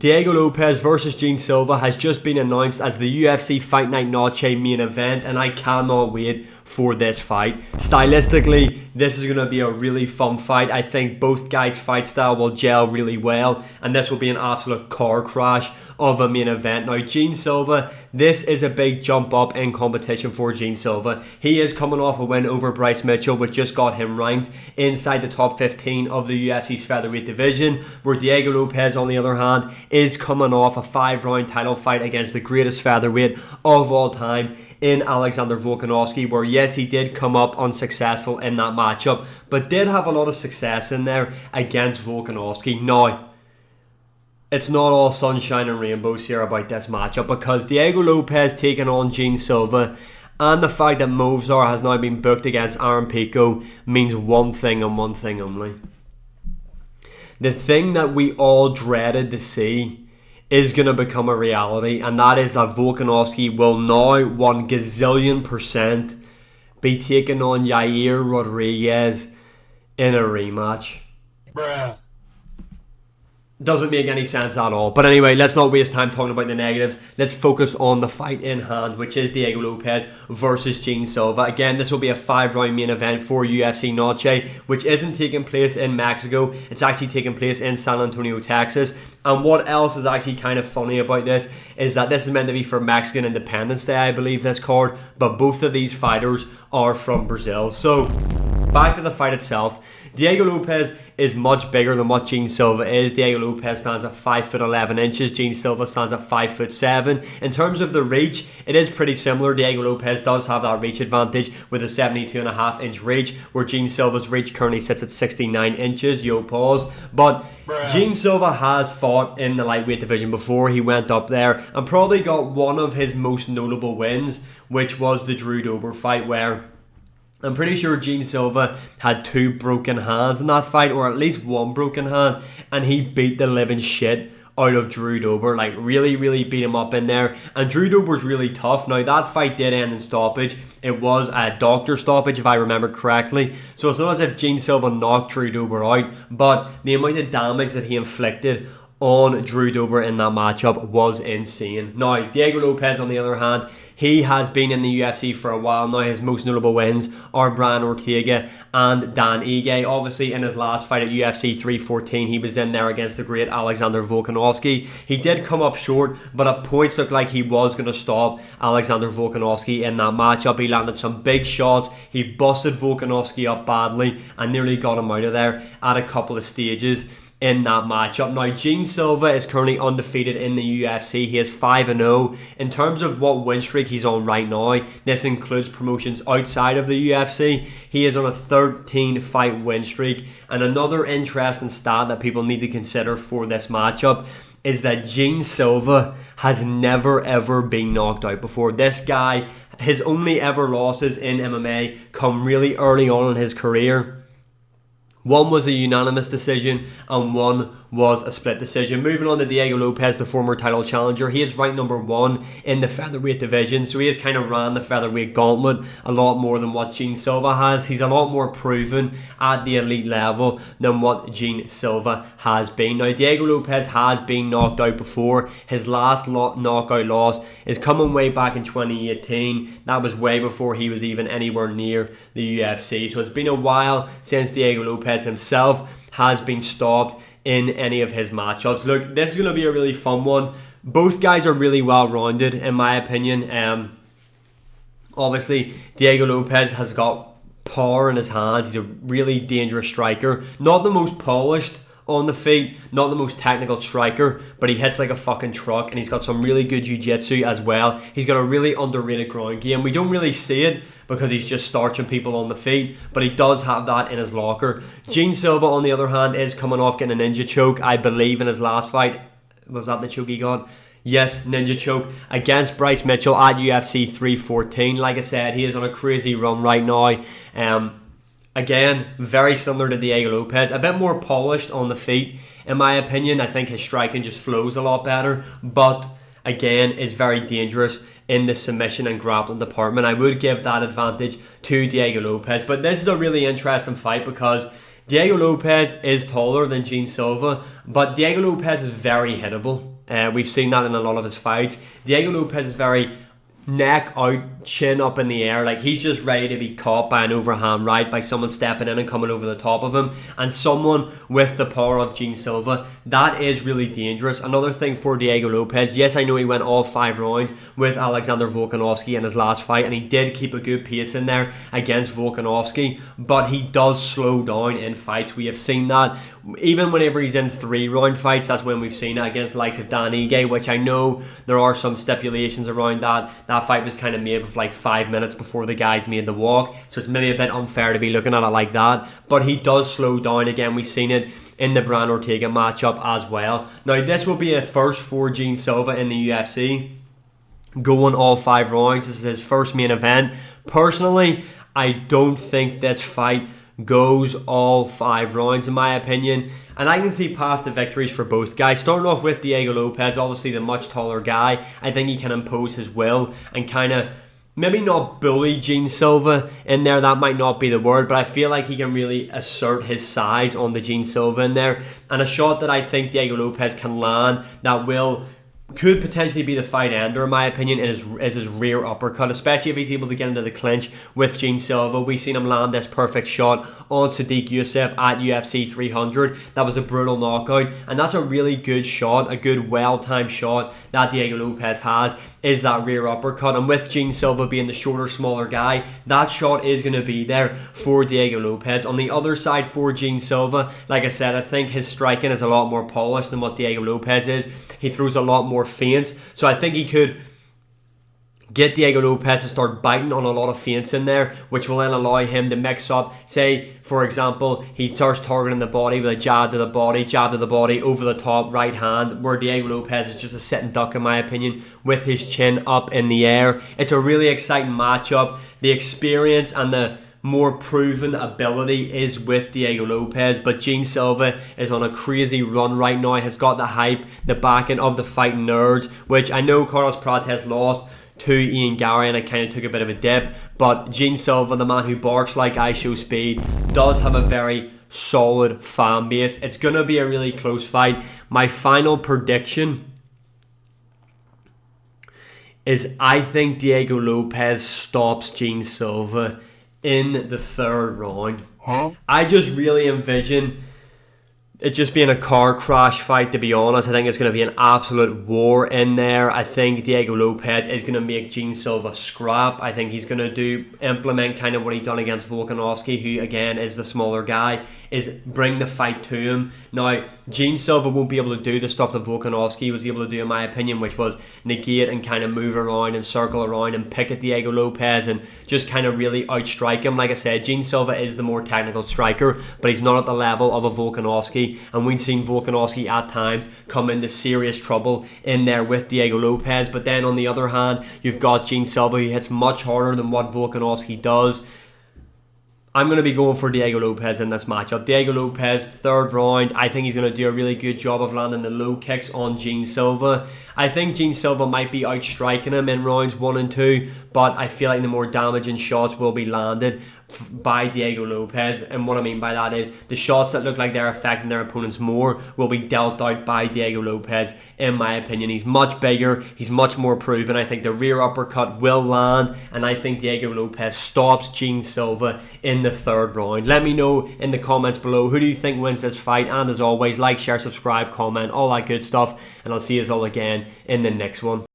Diego Lopes versus Gene Silva has just been announced as the UFC Fight Night Noche main event, and I cannot wait for this fight. Stylistically, this is going to be a really fun fight. I think both guys' fight style will gel really well, and this will be an absolute car crash of a main event. Now, Gene Silva, this is a big jump up in competition for Gene Silva. He is coming off a win over Bryce Mitchell, which just got him ranked inside the top 15 of the UFC's featherweight division, where Diego Lopes, on the other hand, is coming off a 5-round title fight against the greatest featherweight of all time in Alexander Volkanovski, where yes, he did come up unsuccessful in that matchup, but did have a lot of success in there against Volkanovski. Now, it's not all sunshine and rainbows here about this matchup, because Diego Lopes taking on Gene Silva and the fact that Movsar has now been booked against Aaron Pico means one thing and one thing only. The thing that we all dreaded to see is going to become a reality, and that is that Volkanovski will now 1 gazillion percent be taking on Yair Rodriguez in a rematch. Bruh. Doesn't make any sense at all. But anyway, let's not waste time talking about the negatives. Let's focus on the fight in hand, which is Diego Lopes versus Gene Silva. Again, this will be a 5-round main event for UFC Noche, which isn't taking place in Mexico. It's actually taking place in San Antonio, Texas. And what else is actually kind of funny about this is that this is meant to be for Mexican Independence Day, I believe, this card. But both of these fighters are from Brazil. So, back to the fight itself. Diego Lopes is much bigger than what Gene Silva is. Diego Lopes stands at 5'11". Gene Silva stands at 5'7". In terms of the reach, it is pretty similar. Diego Lopes does have that reach advantage with a 72.5-inch reach, where Gene Silva's reach currently sits at 69 inches. Yo, pause. But Gene Silva has fought in the lightweight division before. He went up there and probably got one of his most notable wins, which was the Drew Dober fight, where I'm pretty sure Gene Silva had 2 broken hands in that fight, or at least 1 broken hand, and he beat the living shit out of Drew Dober. Like, really, really beat him up in there. And Drew Dober's really tough. Now, that fight did end in stoppage. It was a doctor stoppage, if I remember correctly. So it's not as if Gene Silva knocked Drew Dober out, but the amount of damage that he inflicted on Drew Dober in that matchup was insane. Now, Diego Lopes, on the other hand, he has been in the UFC for a while now. His most notable wins are Brian Ortega and Dan Ige. Obviously, in his last fight at UFC 314, he was in there against the great Alexander Volkanovski. He did come up short, but at points looked like he was going to stop Alexander Volkanovski in that matchup. He landed some big shots. He busted Volkanovski up badly and nearly got him out of there at a couple of stages in that matchup. Now, Gene Silva is currently undefeated in the UFC. He is 5-0. In terms of what win streak he's on right now, this includes promotions outside of the UFC. He is on a 13-fight win streak. And another interesting stat that people need to consider for this matchup is that Gene Silva has never ever been knocked out before. This guy, his only ever losses in MMA come really early on in his career. One was a unanimous decision and one was a split decision. Moving on to Diego Lopes, the former title challenger. He is ranked number 1 in the featherweight division, so he has kind of ran the featherweight gauntlet a lot more than what Gene Silva has. He's a lot more proven at the elite level than what Gene Silva has been. Now, Diego Lopes has been knocked out before. His last knockout loss is coming way back in 2018. That was way before he was even anywhere near the UFC. So it's been a while since Diego Lopes himself has been stopped in any of his matchups. Look, this is going to be a really fun one. Both guys are really well-rounded, in my opinion. Obviously, Diego Lopes has got power in his hands. He's a really dangerous striker. Not the most polished on the feet, not the most technical striker, but he hits like a fucking truck, and he's got some really good jiu-jitsu as well. He's got a really underrated ground game. We don't really see it because he's just starching people on the feet, but he does have that in his locker. Gene Silva, on the other hand, is coming off getting a ninja choke, I believe, in his last fight. Was that the choke he got? Yes, ninja choke against Bryce Mitchell at UFC 314. Like I said, he is on a crazy run right now. Again, very similar to Diego Lopes. A bit more polished on the feet, in my opinion. I think his striking just flows a lot better, but again, is very dangerous in the submission and grappling department. I would give that advantage to Diego Lopes, but this is a really interesting fight because Diego Lopes is taller than Gene Silva, but Diego Lopes is very hittable. We've seen that in a lot of his fights. Diego Lopes is very neck out, chin up in the air, like he's just ready to be caught by an overhand right, by someone stepping in and coming over the top of him, and someone with the power of Gene Silva. That is really dangerous. Another thing for Diego Lopes, yes, I know he went all 5 rounds with Alexander Volkanovski in his last fight, and he did keep a good pace in there against Volkanovski, but he does slow down in fights. We have seen that even whenever he's in 3-round fights. That's when we've seen it against the likes of Dan Ige, which I know there are some stipulations around that. That fight was kind of made with like 5 minutes before the guys made the walk, so it's maybe a bit unfair to be looking at it like that, but he does slow down. Again, we've seen it in the Brian Ortega matchup as well. Now, this will be a first for Gene Silva in the UFC, going all 5 rounds. This is his first main event. Personally, I don't think this fight goes all 5 rounds, in my opinion, and I can see path to victories for both guys. Starting off with Diego Lopes, obviously the much taller guy. I think he can impose his will and kind of maybe not bully Gene Silva in there, that might not be the word, but I feel like he can really assert his size on the Gene Silva in there. And a shot that I think Diego Lopes can land that could potentially be the fight ender, in my opinion, is his rear uppercut, especially if he's able to get into the clinch with Gene Silva. We've seen him land this perfect shot on Sadiq Youssef at UFC 300. That was a brutal knockout, and that's a really good shot, a good well-timed shot that Diego Lopes has, is that rear uppercut. And with Gene Silva being the shorter, smaller guy, that shot is going to be there for Diego Lopes. On the other side for Gene Silva, like I said, I think his striking is a lot more polished than what Diego Lopes is. He throws a lot more feints, so I think he could get Diego Lopes to start biting on a lot of feints in there, which will then allow him to mix up. Say, for example, he starts targeting the body with a jab to the body, over the top, right hand, where Diego Lopes is just a sitting duck, in my opinion, with his chin up in the air. It's a really exciting matchup. The experience and the more proven ability is with Diego Lopes, but Gene Silva is on a crazy run right now, has got the hype, the backing of the fighting nerds, which I know Carlos Prates lost to Ian Gary and it kind of took a bit of a dip, but Gene Silva, the man who barks like I show speed, does have a very solid fan base. It's going to be a really close fight. My final prediction is I think Diego Lopes stops Gene Silva in the 3rd round. I just really envision it just being a car crash fight, to be honest. I think it's going to be an absolute war in there. I think Diego Lopes is going to make Gene Silva scrap. I think he's going to implement kind of what he done against Volkanovski, who again is the smaller guy, is bring the fight to him. Now, Gene Silva won't be able to do the stuff that Volkanovski was able to do, in my opinion, which was negate and kind of move around and circle around and pick at Diego Lopes and just kind of really outstrike him. Like I said, Gene Silva is the more technical striker, but he's not at the level of a Volkanovski, and we've seen Volkanovski at times come into serious trouble in there with Diego Lopes. But then on the other hand, you've got Gene Silva, who hits much harder than what Volkanovski does. I'm going to be going for Diego Lopes in this matchup. Diego Lopes, 3rd round. I think he's going to do a really good job of landing the low kicks on Gene Silva. I think Gene Silva might be outstriking him in rounds 1 and 2, but I feel like the more damaging shots will be landed by Diego Lopes. And what I mean by that is the shots that look like they're affecting their opponents more will be dealt out by Diego Lopes, in my opinion. He's much bigger, he's much more proven. I think the rear uppercut will land, and I think Diego Lopes stops Gene Silva in the 3rd round. Let me know in the comments below, who do you think wins this fight? And as always, like, share, subscribe, comment, all that good stuff, and I'll see you all again in the next one.